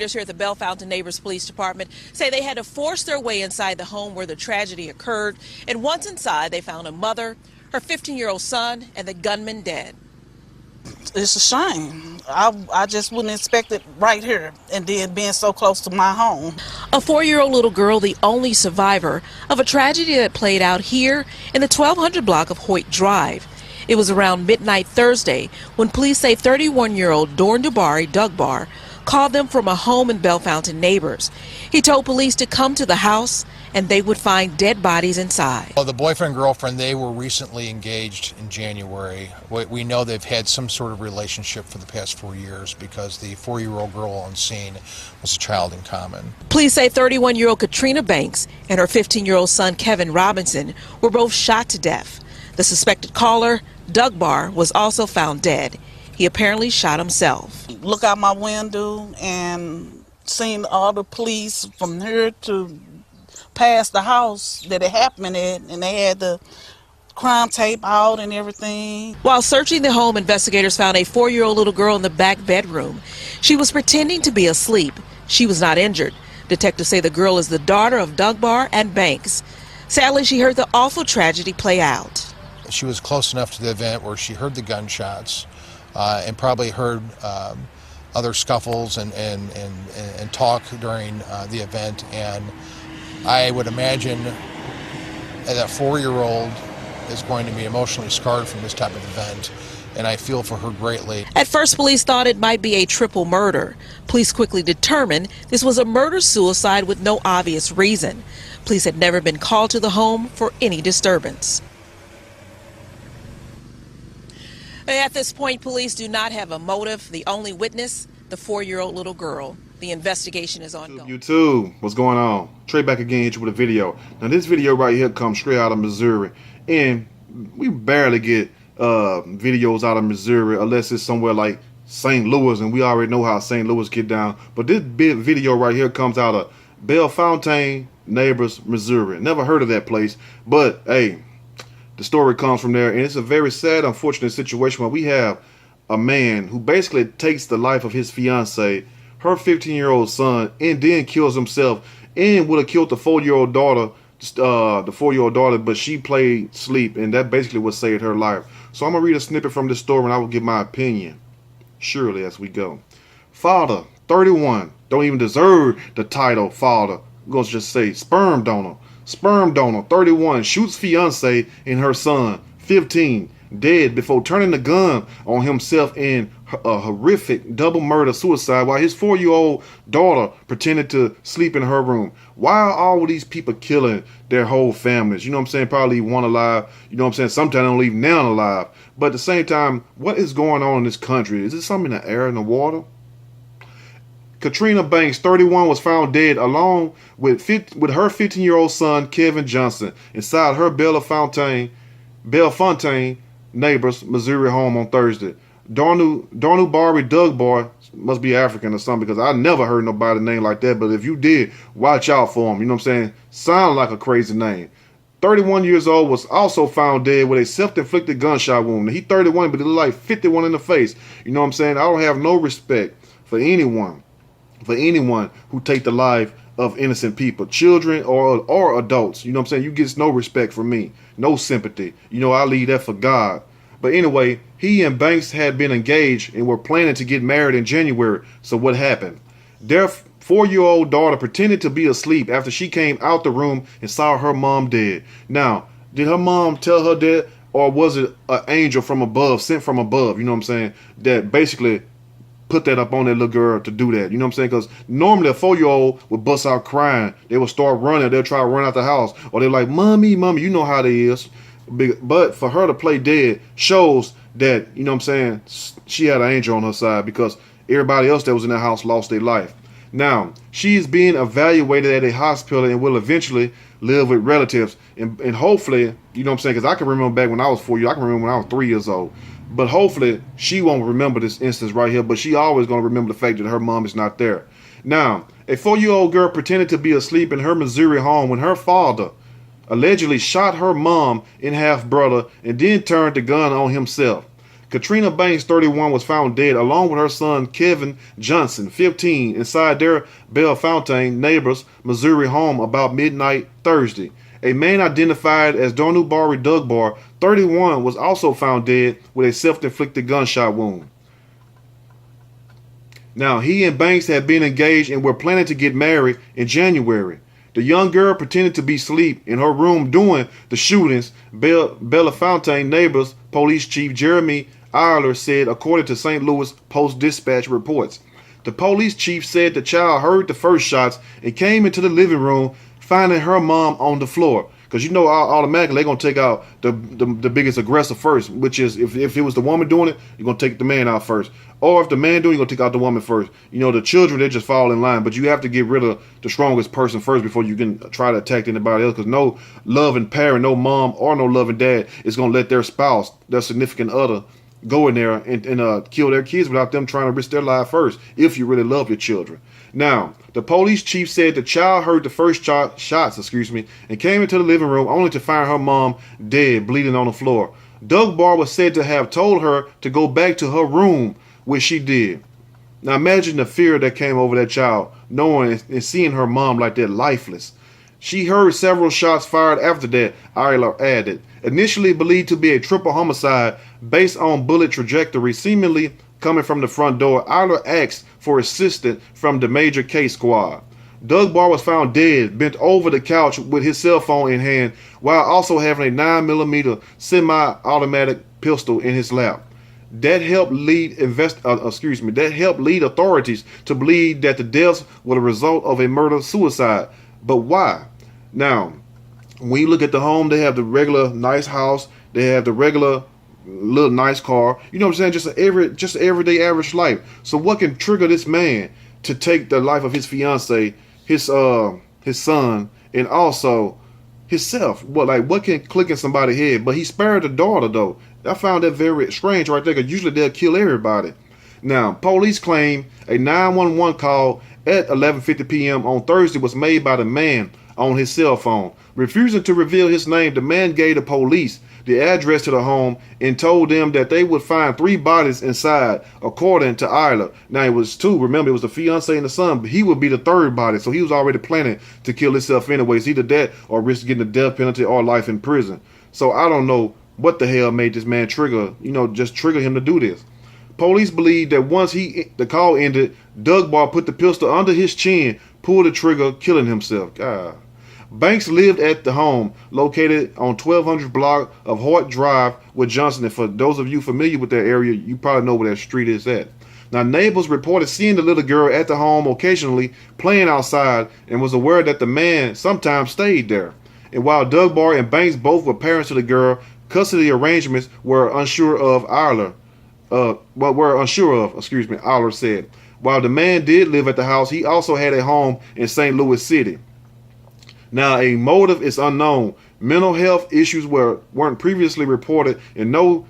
Investigators here at the Bell Fountain Neighbors Police Department say they had to force their way inside the home where the tragedy occurred. And once inside, they found a mother, her 15-year-old son, and the gunman dead. It's a shame. I just wouldn't expect it right here, and then being so close to my home. A 4-year-old little girl, the only survivor of a tragedy that played out here in the 1200 block of Hoyt Drive. It was around midnight Thursday when police say 31-year-old Dorn Dubari Dugbar called them from a home in Bell Fountain Neighbors. He told police to come to the house and they would find dead bodies inside. Well, the boyfriend and girlfriend, they were recently engaged in January. We know they've had some sort of relationship for the past 4 years because the 4-year-old girl on scene was a child in common. Police say 31-year-old Katrina Banks and her 15-year-old son Kevin Robinson were both shot to death. The suspected caller, Dugbar, was also found dead. He apparently shot himself. Look out my window and seen all the police from here to past the house that it happened at, and they had the crime tape out and everything. While searching the home, investigators found a 4-year-old little girl in the back bedroom. She was pretending to be asleep. She was not injured. Detectives say the girl is the daughter of Dugbar and Banks. Sadly, she heard the awful tragedy play out. She was close enough to the event where she heard the gunshots and probably heard other scuffles and talk during the event. And I would imagine that 4-year-old is going to be emotionally scarred from this type of event, and I feel for her greatly. At first, police thought it might be a triple murder. Police quickly determined this was a murder-suicide with no obvious reason. Police had never been called to the home for any disturbance. At this point, police do not have a motive. The only witness, the 4-year-old little girl. The investigation is ongoing. YouTube, what's going on? Trey back again, hit you with a video. Now this video right here comes straight out of Missouri, and we barely get videos out of Missouri unless it's somewhere like St. Louis, and we already know how St. Louis get down. But this big video right here comes out of Bell Fountain Neighbors, Missouri. Never heard of that place, but hey, the story comes from there, and it's a very sad, unfortunate situation where we have a man who basically takes the life of his fiancee, her 15-year-old son, and then kills himself, and would have killed the 4-year-old daughter, but she played sleep, and that basically what saved her life. So I'm gonna read a snippet from this story, and I will give my opinion, surely, as we go. Father, 31, don't even deserve the title father. I'm gonna just say sperm donor. Sperm donor, 31, shoots fiancee and her son, 15, dead before turning the gun on himself in a horrific double murder suicide while his 4-year-old daughter pretended to sleep in her room. Why are all of these people killing their whole families? You know what I'm saying? Probably leave one alive. You know what I'm saying? Sometimes they don't leave none alive. But at the same time, what is going on in this country? Is it something in the air, in the water? Katrina Banks, 31, was found dead along with her 15-year-old son, Kevin Johnson, inside her Bell Fountain Neighbors, Missouri home on Thursday. Dubari Dugbar must be African or something, because I never heard nobody name like that. But if you did, watch out for him. You know what I'm saying? Sound like a crazy name. 31 years old was also found dead with a self-inflicted gunshot wound. He 31, but he looked like 51 in the face. You know what I'm saying? I don't have no respect for anyone who take the life of innocent people, children or adults. You know what I'm saying? You get no respect from me, no sympathy. You know, I leave that for God. But anyway, he and Banks had been engaged and were planning to get married in January. So what happened? Their 4-year-old daughter pretended to be asleep after she came out the room and saw her mom dead. Now, did her mom tell her that, or was it an angel from above, sent from above, you know what I'm saying, that basically put that up on that little girl to do that? You know what I'm saying? Because normally a 4-year-old would bust out crying. They would start running. They'll try to run out the house. Or they're like, mommy, you know how they is. But for her to play dead shows that, you know what I'm saying, she had an angel on her side, because everybody else that was in the house lost their life. Now, she is being evaluated at a hospital and will eventually live with relatives. And hopefully, you know what I'm saying, because I can remember back when I was 4 years, I can remember when I was 3 years old. But hopefully, she won't remember this instance right here, but she always going to remember the fact that her mom is not there. Now, a 4-year-old girl pretended to be asleep in her Missouri home when her father allegedly shot her mom and half-brother and then turned the gun on himself. Katrina Banks, 31, was found dead along with her son Kevin Johnson, 15, inside their Bellefontaine neighbors, Missouri home about midnight Thursday. A man identified as Darnell Bari Dugbar, 31, was also found dead with a self-inflicted gunshot wound. Now, he and Banks had been engaged and were planning to get married in January. The young girl pretended to be asleep in her room during the shootings, Bellefontaine neighbors police chief Jeremy Eiler said, according to St. Louis Post-Dispatch reports. The police chief said the child heard the first shots and came into the living room, finding her mom on the floor. Because automatically they're going to take out the biggest aggressor first, which is if it was the woman doing it, you're going to take the man out first. Or if the man doing it, you're going to take out the woman first. The children, they just fall in line. But you have to get rid of the strongest person first before you can try to attack anybody else. Because no loving parent, no mom, or no loving dad is going to let their spouse, their significant other, go in there and kill their kids without them trying to risk their life first, if you really love your children. Now, the police chief said the child heard the first shots, and came into the living room only to find her mom dead, bleeding on the floor. Dugbar was said to have told her to go back to her room, which she did. Now imagine the fear that came over that child, knowing and seeing her mom like that, lifeless. She heard several shots fired after that, Eiler added. Initially believed to be a triple homicide based on bullet trajectory seemingly coming from the front door, Eiler asked for assistance from the major case squad. Dugbar was found dead, bent over the couch with his cell phone in hand, while also having a 9mm semi-automatic pistol in his lap. That helped lead authorities to believe that the deaths were the result of a murder-suicide. But why? Now, when you look at the home, they have the regular nice house, they have the regular little nice car. You know what I'm saying? Just everyday average life. So what can trigger this man to take the life of his fiance, his son, and also himself? What can click in somebody's head? But he spared the daughter though. I found that very strange right there, because usually they'll kill everybody. Now, police claim a 911 call at 11:50 p.m. on Thursday was made by the man on his cell phone. Refusing to reveal his name, the man gave the police the address to the home and told them that they would find 3 bodies inside, according to Eiler. Now, it was 2. Remember, it was the fiance and the son, but he would be the 3rd body, so he was already planning to kill himself anyways. Either that or risk getting the death penalty or life in prison. So I don't know what the hell made this man trigger him to do this. Police believe that once the call ended, Dugbar put the pistol under his chin, pulled the trigger, killing himself. God. Banks lived at the home located on 1200 block of Hoyt Drive with Johnson. And for those of you familiar with that area, you probably know where that street is at. Now, neighbors reported seeing the little girl at the home occasionally playing outside and was aware that the man sometimes stayed there. And while Dugbar and Banks both were parents to the girl, custody arrangements were unsure of, Eiler said. While the man did live at the house, he also had a home in St. Louis City. Now, a motive is unknown. Mental health issues weren't previously reported, and no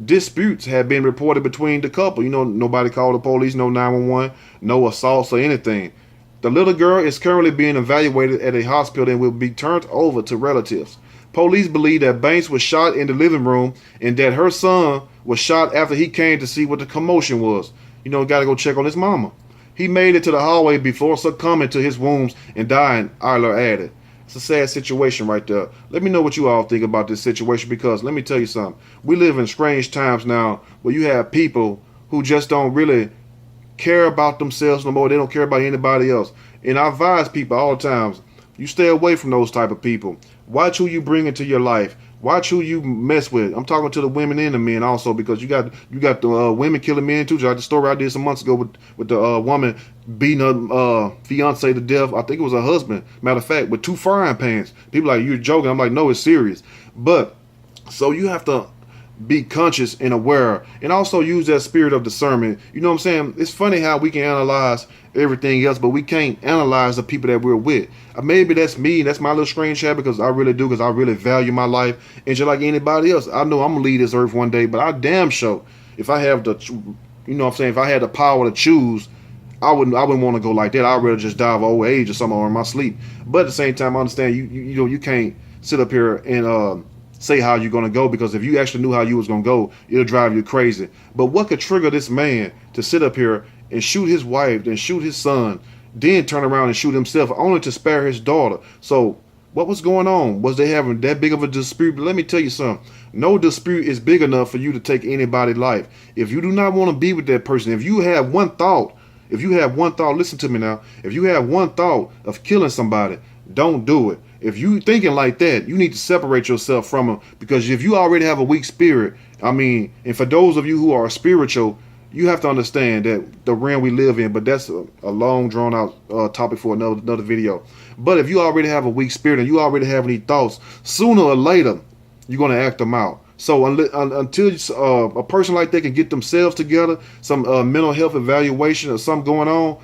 disputes had been reported between the couple. Nobody called the police, no 911, no assaults or anything. The little girl is currently being evaluated at a hospital and will be turned over to relatives. Police believe that Banks was shot in the living room and that her son was shot after he came to see what the commotion was. Got to go check on his mama. He made it to the hallway before succumbing to his wounds and dying, Eiler added. It's a sad situation right there. Let me know what you all think about this situation, because let me tell you something. We live in strange times now where you have people who just don't really care about themselves no more. They don't care about anybody else. And I advise people all the time, you stay away from those type of people. Watch who you bring into your life. Watch who you mess with. I'm talking to the women and the men also, because you got the women killing men too. Just like the story I did some months ago with the woman beating her fiance to death. I think it was her husband. Matter of fact, with 2 frying pans. People like, you're joking. I'm like, no, it's serious. But so you have to be conscious and aware, and also use that spirit of discernment. You know what I'm saying? It's funny how we can analyze everything else, but we can't analyze the people that we're with. Maybe that's me, that's my little strange habit, because I really do, because I really value my life. And just like anybody else, I know I'm gonna leave this earth one day, but I damn sure, if I have if I had the power to choose, I wouldn't want to go like that. I'd rather just die of old age or something, or in my sleep. But at the same time, I understand you can't sit up here and say how you're going to go, because if you actually knew how you was going to go, it'll drive you crazy. But what could trigger this man to sit up here and shoot his wife, then shoot his son, then turn around and shoot himself, only to spare his daughter? So what was going on? Was they having that big of a dispute? But let me tell you something. No dispute is big enough for you to take anybody's life. If you do not want to be with that person, if you have one thought, listen to me now. If you have one thought of killing somebody, don't do it. If you thinking like that, you need to separate yourself from them, because if you already have a weak spirit, I mean, and for those of you who are spiritual, you have to understand that the realm we live in, but that's a long drawn out topic for another video. But if you already have a weak spirit and you already have any thoughts, sooner or later, you're going to act them out. So until a person like that can get themselves together, some mental health evaluation or something going on,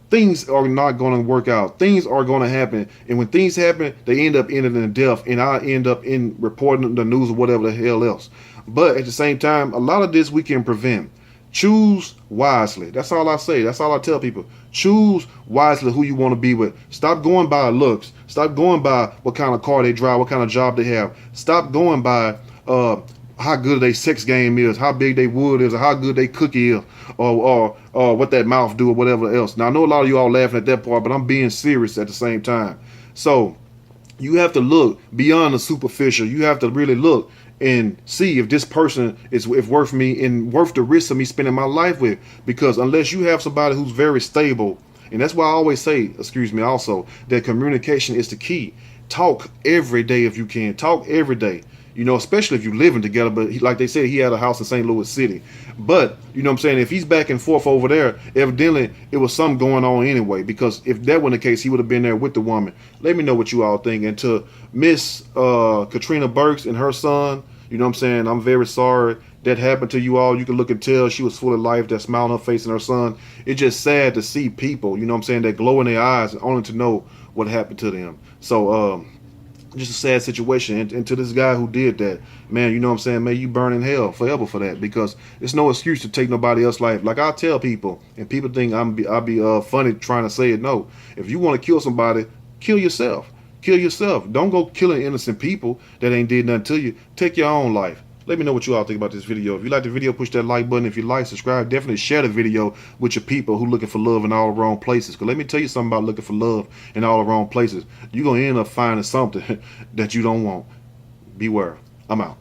things are not going to work out. Things are going to happen. And when things happen, they end up ending in death. And I end up in reporting the news or whatever the hell else. But at the same time, a lot of this we can prevent. Choose wisely. That's all I say. That's all I tell people. Choose wisely who you want to be with. Stop going by looks. Stop going by what kind of car they drive, what kind of job they have. Stop going by how good their sex game is, how big they wood is, or how good they cookie is, or what that mouth do, or whatever else. Now, I know a lot of you all laughing at that part, but I'm being serious at the same time. So you have to look beyond the superficial. You have to really look and see if this person is worth me and worth the risk of me spending my life with. Because unless you have somebody who's very stable, and that's why I always say, also, that communication is the key. Talk every day if you can. Talk every day. You know, especially if you're living together. But like they said, he had a house in St. Louis City. But, you know what I'm saying, if he's back and forth over there, evidently it was something going on anyway. Because if that wasn't the case, he would have been there with the woman. Let me know what you all think. And to Miss Katrina Burks and her son, you know what I'm saying, I'm very sorry that happened to you all. You can look and tell she was full of life, that smile on her face, and her son. It's just sad to see people, you know what I'm saying, that glow in their eyes only to know what happened to them. So, just a sad situation. And to this guy who did that, man, you know what I'm saying, may you burn in hell forever for that, because it's no excuse to take nobody else's life. Like I tell people, and people think I'll be funny trying to say it. No, if you want to kill somebody, kill yourself. Kill yourself. Don't go killing innocent people that ain't did nothing to you. Take your own life. Let me know what you all think about this video. If you like the video, push that like button. If you like, subscribe. Definitely share the video with your people who looking for love in all the wrong places. Because let me tell you something about looking for love in all the wrong places. You're going to end up finding something that you don't want. Beware. I'm out.